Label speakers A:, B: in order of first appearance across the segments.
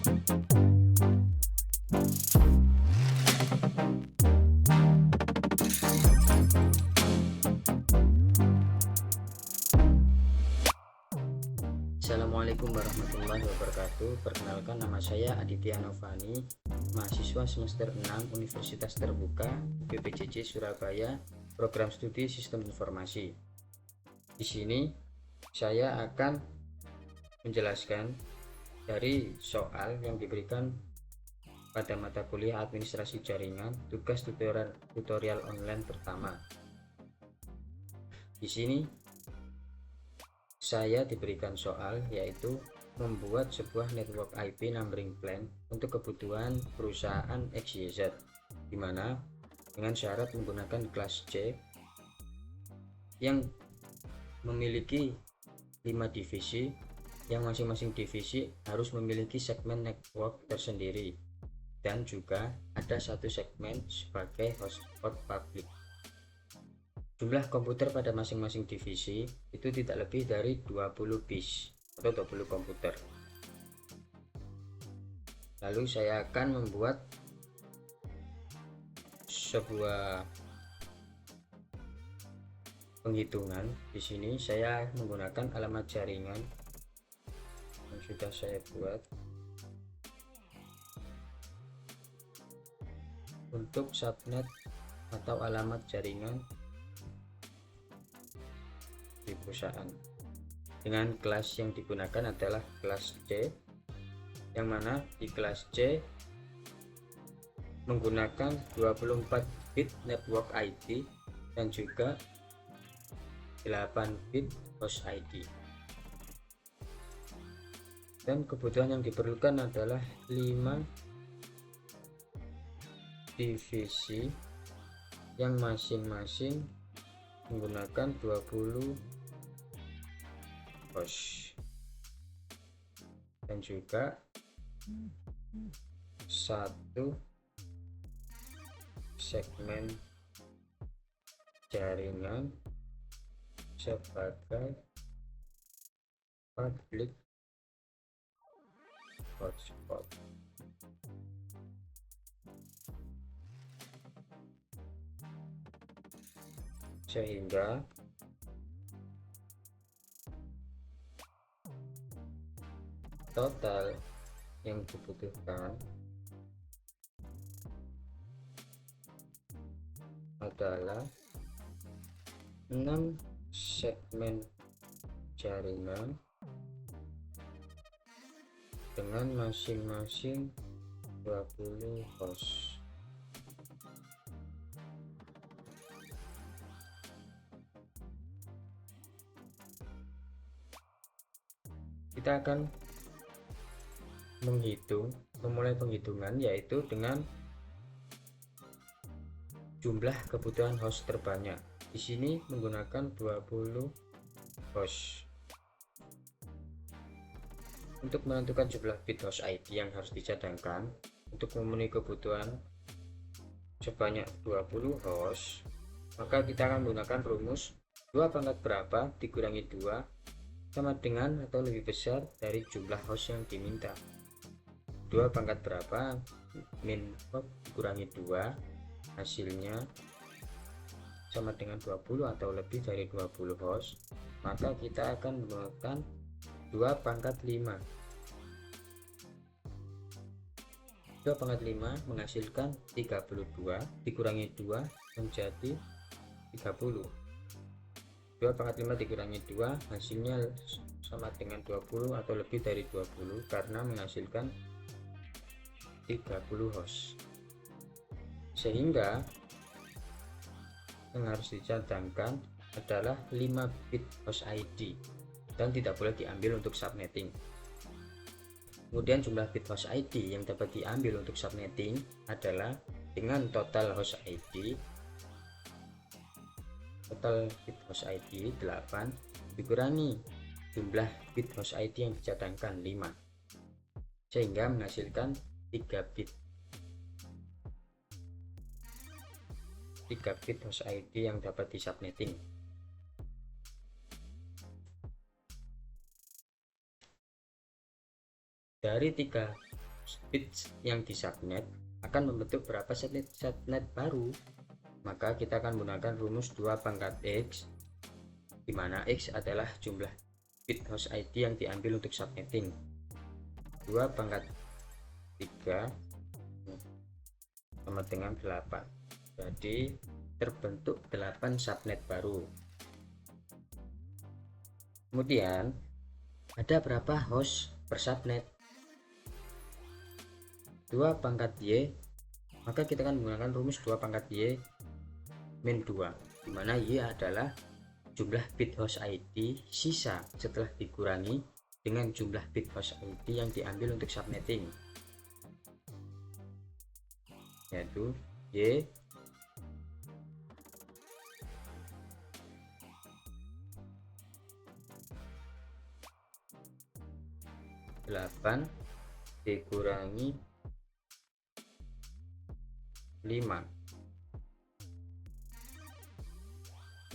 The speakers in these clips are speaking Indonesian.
A: Assalamualaikum warahmatullahi wabarakatuh. Perkenalkan, nama saya Aditya Novani, mahasiswa semester 6 Universitas Terbuka UPPJJ Surabaya, program studi Sistem Informasi. Di sini saya akan menjelaskan dari soal yang diberikan pada mata kuliah Administrasi Jaringan, tugas tutorial online pertama. Di sini saya diberikan soal yaitu membuat sebuah network IP numbering plan untuk kebutuhan perusahaan XYZ, dimana dengan syarat menggunakan kelas C yang memiliki 5 divisi, yang masing-masing divisi harus memiliki segmen network tersendiri dan juga ada satu segmen sebagai hotspot public. Jumlah komputer pada masing-masing divisi itu tidak lebih dari 20 bis atau 20 komputer. Lalu saya akan membuat sebuah penghitungan. Di sini saya menggunakan alamat jaringan yang sudah saya buat. Untuk subnet atau alamat jaringan di perusahaan, dengan kelas yang digunakan adalah kelas C, yang mana di kelas C menggunakan 24 bit network ID dan juga 8 bit host ID. Dan kebutuhan yang diperlukan adalah 5 divisi yang masing-masing menggunakan 20 host dan juga satu segmen jaringan sebagai public hotspot. Sehingga total yang dibutuhkan adalah 6 segmen jaringan dengan masing-masing 20 host. Kita akan memulai penghitungan yaitu dengan jumlah kebutuhan host terbanyak. Di sini menggunakan 20 host. Untuk menentukan jumlah bit host ID yang harus dicadangkan untuk memenuhi kebutuhan sebanyak 20 host, maka kita akan menggunakan rumus 2 pangkat berapa dikurangi 2 sama dengan atau lebih besar dari jumlah host yang diminta. 2 pangkat berapa min dikurangi 2, hasilnya sama dengan 20 atau lebih dari 20 host, maka kita akan menggunakan 2 pangkat 5. 2 pangkat 5 menghasilkan 32 dikurangi 2 menjadi 30. 2 pangkat 5 dikurangi 2 hasilnya sama dengan 20 atau lebih dari 20 karena menghasilkan 30 host. Sehingga yang harus dicadangkan adalah 5 bit host ID dan tidak boleh diambil untuk subnetting. Kemudian jumlah bit host ID yang dapat diambil untuk subnetting adalah dengan total host ID, total bit host ID 8 dikurangi jumlah bit host ID yang dicadangkan 5, sehingga menghasilkan 3 bit host ID yang dapat disubnetting. Dari 3 bit yang di subnet akan membentuk berapa subnet baru. Maka kita akan menggunakan rumus 2 pangkat X, di mana X adalah jumlah bit host ID yang diambil untuk subnetting. 2 pangkat 3 sama dengan 8. Jadi terbentuk 8 subnet baru. Kemudian ada berapa host per subnet? 2 pangkat Y, maka kita akan menggunakan rumus 2 pangkat Y min 2, dimana Y adalah jumlah bit host ID sisa setelah dikurangi dengan jumlah bit host ID yang diambil untuk subnetting, yaitu Y delapan dikurangi 5,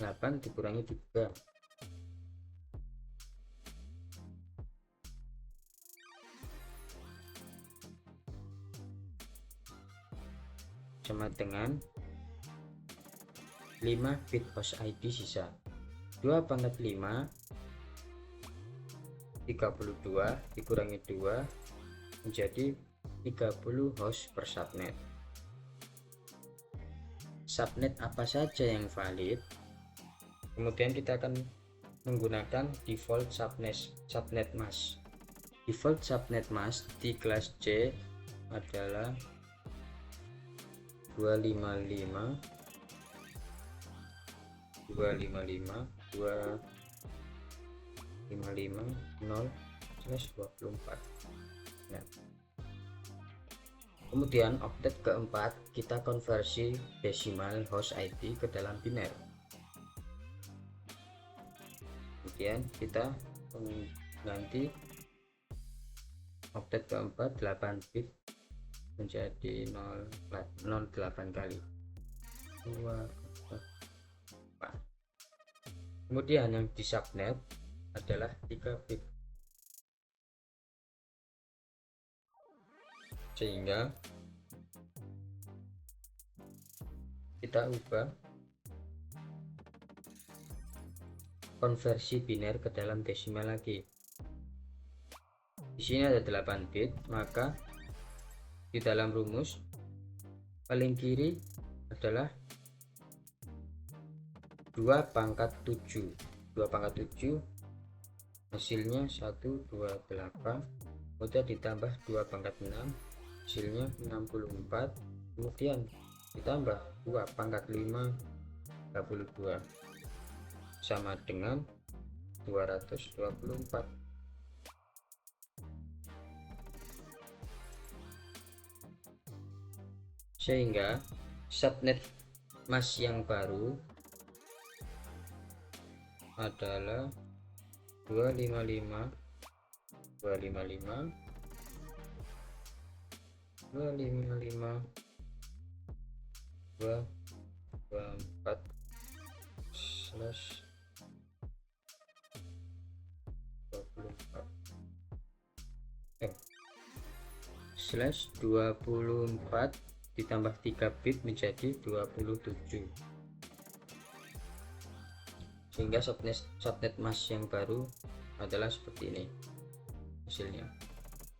A: 8 dikurangi 3, sama dengan 5 bit host ID sisa. 2 pangkat 5 32 dikurangi 2 menjadi 30 host per subnet. Subnet apa saja yang valid? Kemudian kita akan menggunakan default subnet mask. Default subnet mask di kelas C adalah 255 255 0/24. Nah, kemudian oktet keempat kita konversi desimal host ID ke dalam biner. Kemudian kita mengganti oktet keempat 8 bit menjadi 08 kali 2. Kemudian yang di subnet adalah 3 bit, sehingga kita ubah konversi biner ke dalam desimal lagi. Di sini ada 8 bit, maka di dalam rumus paling kiri adalah 2 pangkat 7. 2 pangkat 7 hasilnya 128, kemudian ditambah 2 pangkat 6 hasilnya 64, kemudian ditambah 2 pangkat 5 32 sama dengan 224. Sehingga subnet mask yang baru adalah 255 255 255 224 slash 24 ditambah 3 bit menjadi 27, sehingga subnet mask yang baru adalah seperti ini hasilnya.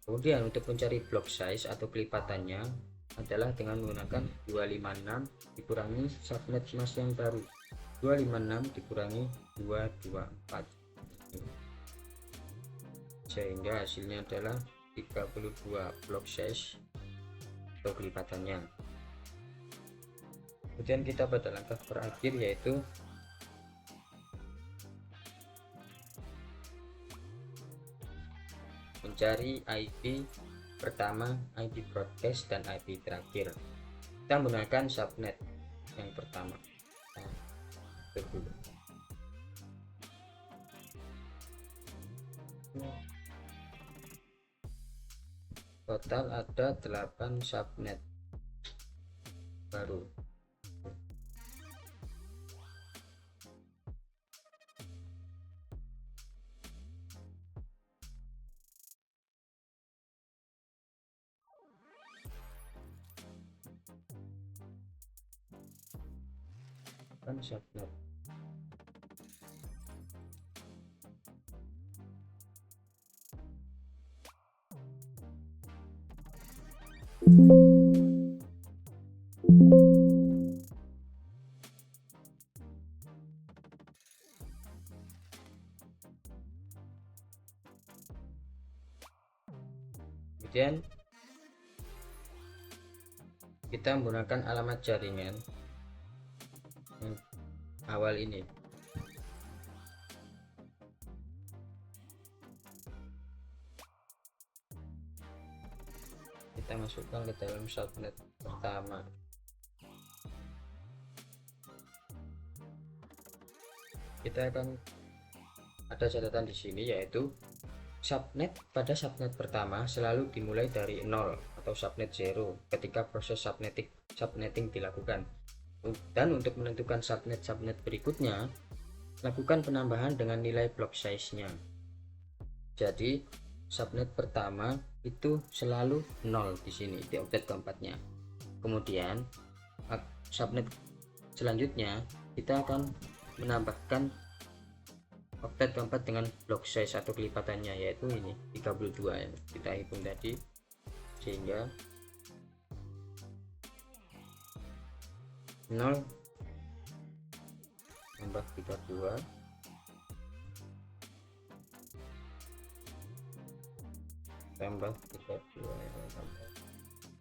A: Kemudian untuk mencari block size atau kelipatannya adalah dengan menggunakan 256 dikurangi subnet mask yang baru, 256 dikurangi 224, sehingga hasilnya adalah 32 block size atau kelipatannya. Kemudian kita pada langkah terakhir, yaitu mencari IP pertama, IP broadcast, dan IP terakhir. Kita menggunakan subnet yang pertama. Total ada 8 subnet baru. tambahkan subnet. Kemudian kita menggunakan alamat jaringan yang awal ini. Kita masukkan ke dalam subnet pertama. Kita akan ada catatan di sini, yaitu subnet pada subnet pertama selalu dimulai dari 0 atau subnet 0 ketika proses subnetting dilakukan. Dan untuk menentukan subnet berikutnya, lakukan penambahan dengan nilai block size-nya. Jadi subnet pertama itu selalu 0 di sini di oktet keempatnya. Kemudian subnet selanjutnya kita akan menambahkan oktet keempat dengan block size atau kelipatannya, yaitu ini 32 yang kita hitung tadi, sehingga 0 tambah 32 tambah 32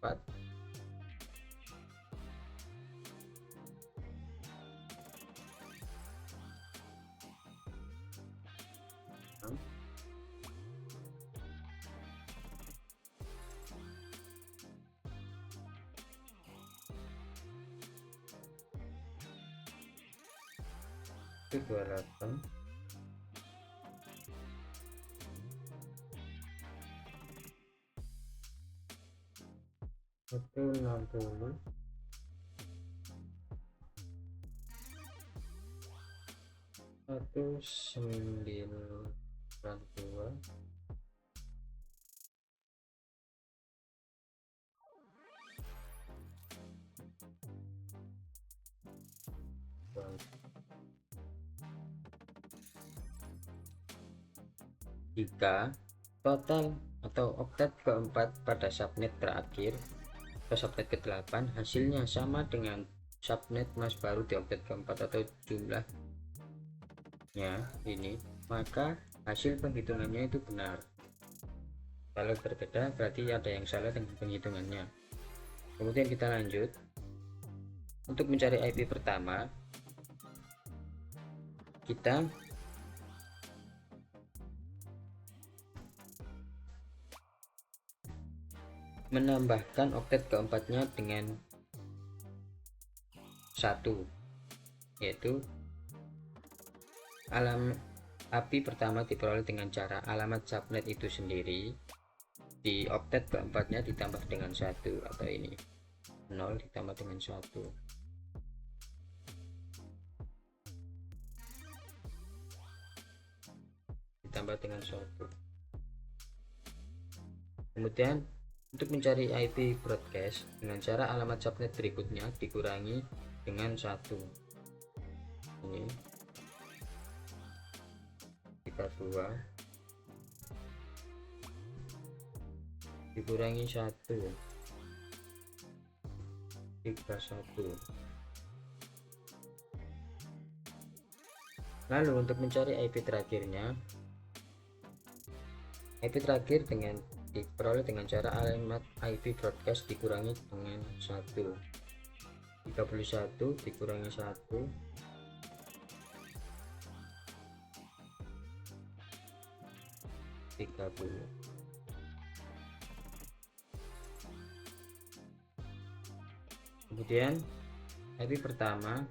A: tambah 4 itu 28 itu 60 itu 92 jika total atau oktet keempat pada subnet terakhir atau subnet ke-8 hasilnya sama dengan subnet mas baru di oktet keempat atau jumlahnya ini, maka hasil penghitungannya itu benar. Kalau berbeda berarti ada yang salah dengan penghitungannya. Kemudian kita lanjut. Untuk mencari IP pertama, kita menambahkan oktet keempatnya dengan 1, yaitu IP pertama diperoleh dengan cara alamat subnet itu sendiri di oktet keempatnya ditambah dengan 1, atau ini 0 ditambah dengan 1. Ditambah dengan 1. Kemudian untuk mencari IP broadcast dengan cara alamat subnet berikutnya dikurangi dengan 1. Ini 32 dikurangi 1 31. Lalu untuk mencari IP terakhirnya, IP terakhir diperoleh dengan cara alamat IP broadcast dikurangi dengan 1. 31 dikurangi 1 30. Kemudian IP pertama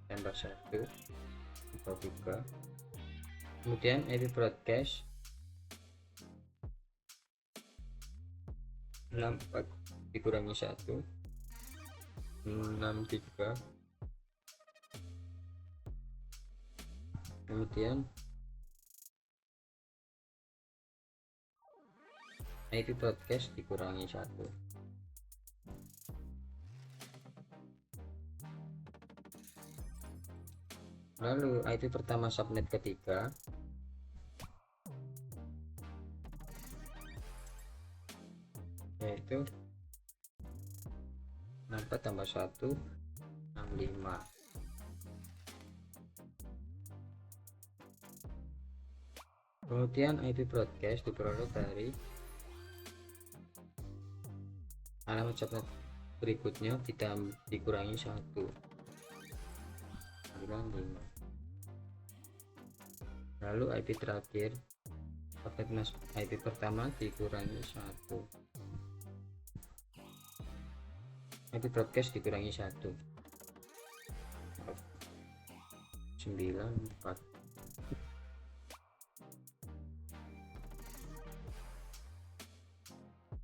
A: tambah 1 atau 3. Kemudian IP broadcast 64 dikurangi 1 63. Kemudian IP broadcast dikurangi 1. Lalu IP pertama subnet ketiga yaitu 64 tambah 1 65. Kemudian IP broadcast diperoleh dari alamat subnet berikutnya dikurangi 1 5. Lalu IP terakhir subnet IP pertama dikurangi 1, IP broadcast dikurangi 1 94.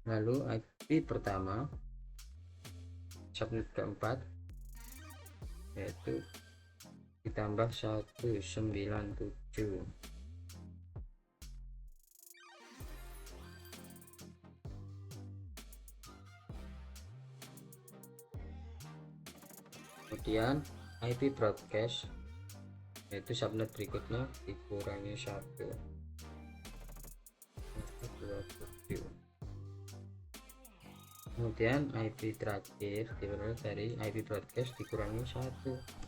A: Lalu IP pertama subnet keempat yaitu ditambah 197. Kemudian IP broadcast yaitu subnet berikutnya dikurangi 1 27. Kemudian IP terakhir diperoleh dari IP broadcast dikurangi 1.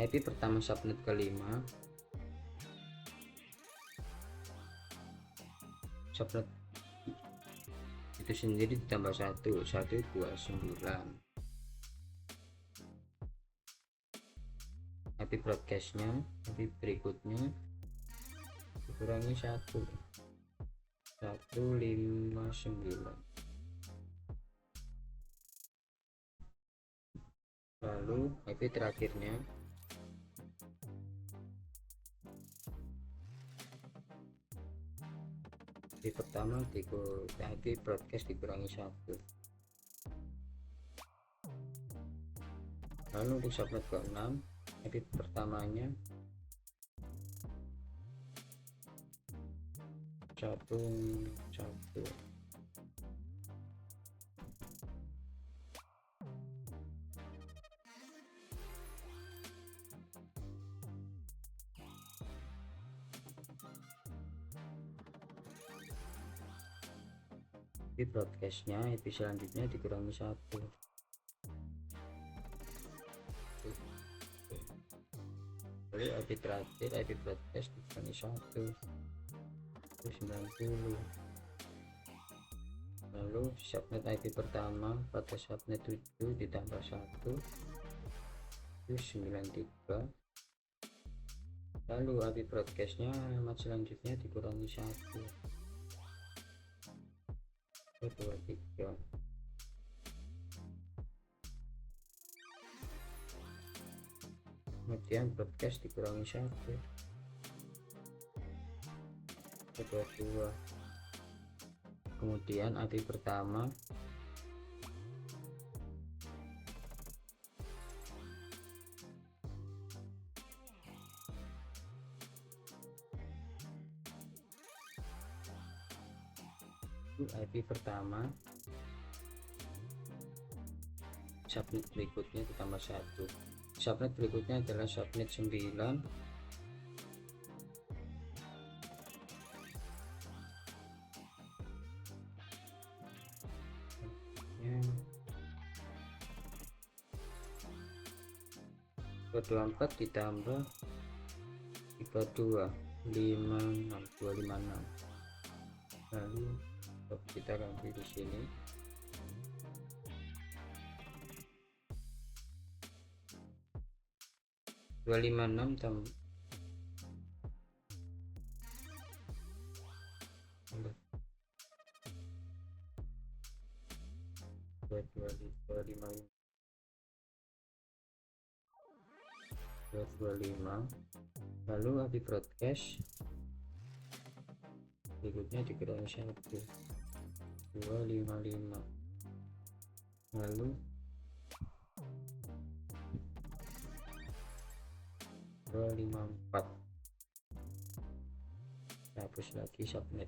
A: IP pertama subnet kelima subnet itu sendiri ditambah 1 129. IP broadcastnya IP berikutnya dikurangi 1 159. Lalu IP terakhirnya IP pertama IP broadcast dikurangi 1. Lalu untuk subnet ke-6 IP pertamanya 1 IP broadcastnya IP selanjutnya dikurangi 1. Lalu IP terakhir IP broadcast dikurangi 1 90. Lalu subnet IP pertama pada subnet 7 ditambah 1 93. Lalu IP broadcastnya alamat selanjutnya dikurangi 1 23. Kemudian broadcast dikurangi 1 22. Kemudian IP pertama IP pertama subnet berikutnya ditambah 1. Subnet berikutnya adalah subnet 9 24 ditambah 32 256. Lalu kita ganti di sini 256 tambah 225. Lalu IP broadcast berikutnya dikurangi 1 255, lalu 254, hapus lagi subnet.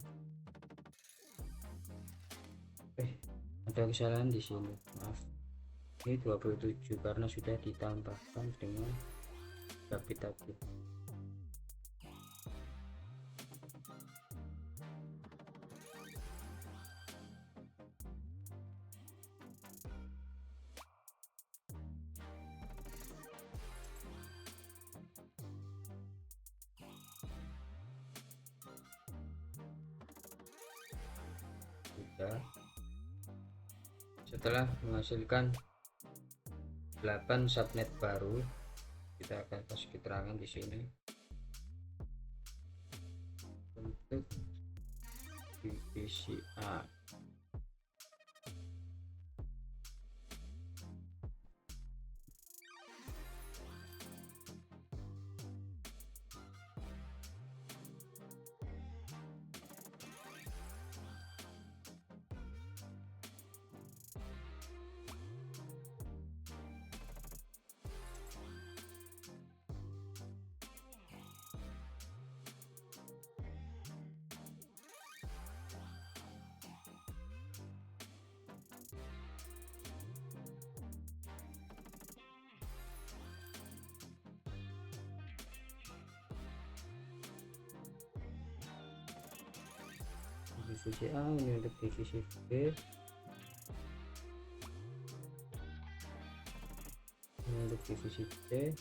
A: Ada kesalahan di sini, maaf. Ini 27 karena sudah ditambahkan dengan gabit tadi. Setelah menghasilkan 8 subnet baru, kita akan kasih keterangan di sini untuk divisi A. Divisi A ini untuk divisi B, ini untuk divisi C,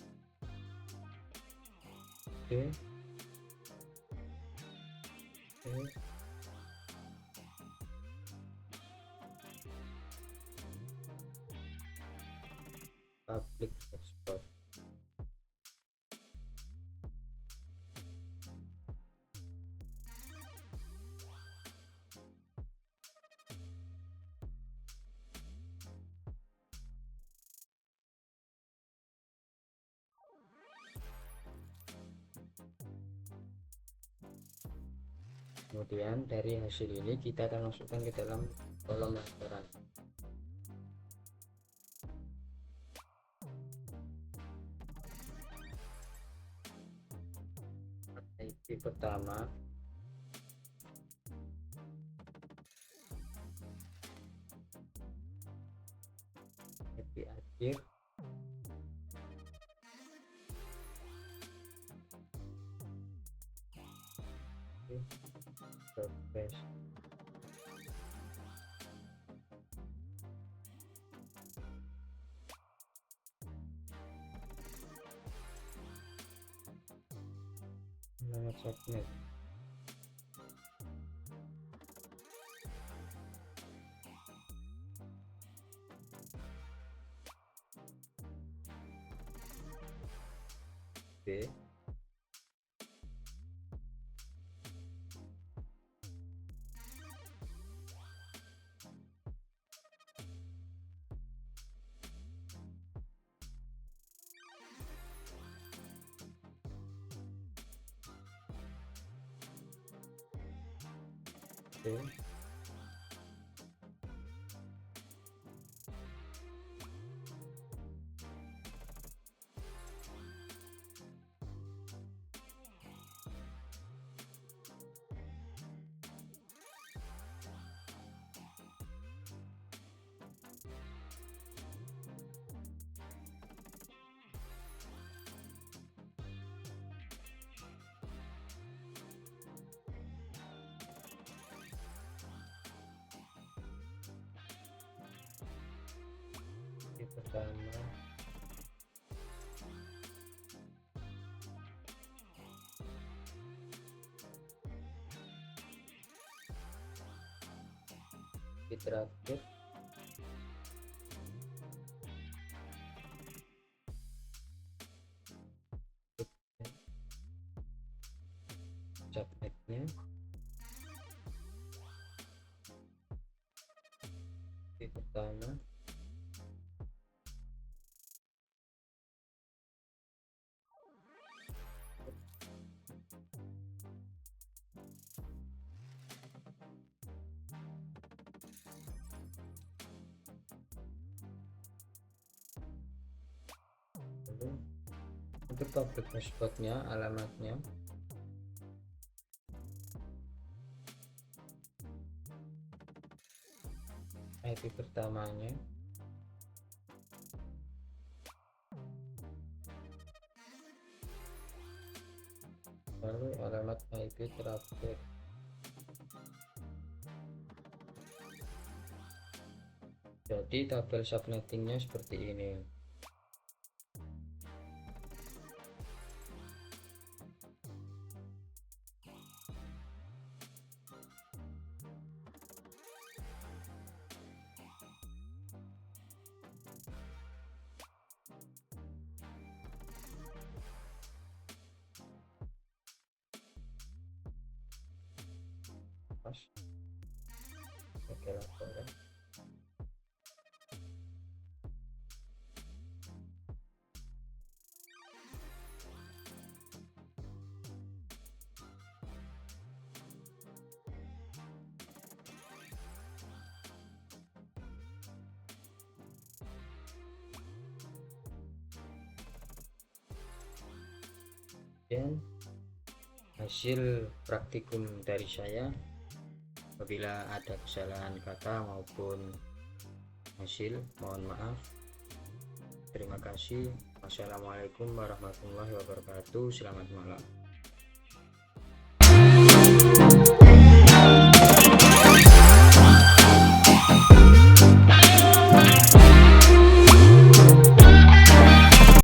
A: D, E, public export. Kemudian dari hasil ini kita akan masukkan ke dalam kolom laporan. IP pertama, IP akhir, progress. Alamat subnet. B, C, pertama, terakhir, subnetnya di pertama, Untuk public hotspotnya, alamatnya IP pertamanya, lalu alamat IP terakhir. Jadi tabel subnettingnya seperti ini. Oke, laporan. Dan hasil praktikum dari saya. Apabila ada kesalahan kata maupun hasil, mohon maaf. Terima kasih. Wassalamualaikum warahmatullahi wabarakatuh. Selamat malam.